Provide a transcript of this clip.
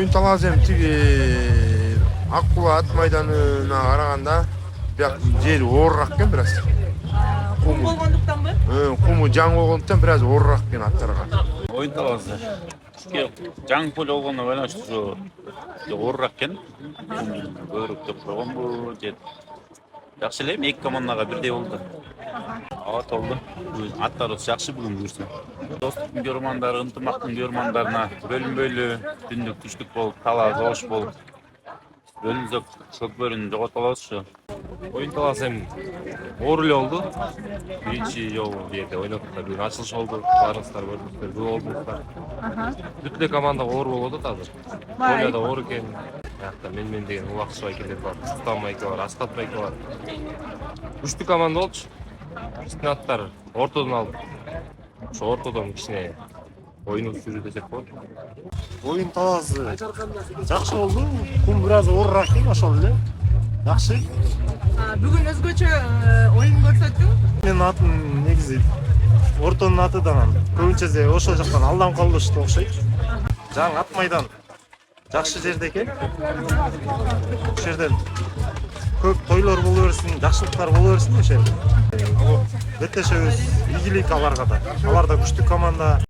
Oyun талаасы эми тиги Ак Кулаа ат майданына караганда бияк жери оорураак экен бир аз. Кум болгондуктанбы? Куму жаң болгондуктан бир аз оорураак экен аттарга. Oyun талаасы. Жаң поле болгонуна байланыштуу оорураак экен. Көбүрөөк деп койгонбу же жакшы эле, эки командага бирдей болду. Ооба болду. Аттарыбыз жакшы бүгүн буюрса. Достуктун көрмандары, ынтымактын көрмандарына бөлүнбөйлү, түндүк түштүк болуп, талаа согуш болуп, бөлүнсөк көкбөрүн жогото алабызчы. Oyun талаасы эми оор эле болду. Биринчи жолу бул жерде ойнодуктар, бүгүн ачылыш болду. Баарыңыздар көрдүңүздөр, көп болдуңуздар. Бүт эле команда оор болуп атат азыр. Поле да оор экен. Биякта мен деген Улакчы байкелер бар, Султан байке бар, Аскат байке бар. Күчтүү команда болчу. Биздин аттар ортодон алып, ошо ортодон кичине oyunu sürü desek болот. Oyun талаасы жакшы болду. Кум бир аз оорураак экен, ошол эле. Жакшы. Бүгүн өзгөчө оюн көрсөттүң. Менин атым негизи ортонун аты да көбүнчө ошол жактан алдан колдошто окшойт. Жаң ат майдан жакшы жерде экен. Ошол жерден көп тойлор боло берсин, жакшылыктар боло берсин ошол жерде. Беттешебиз ийгилик аларга да. Алар да күчтүү команда.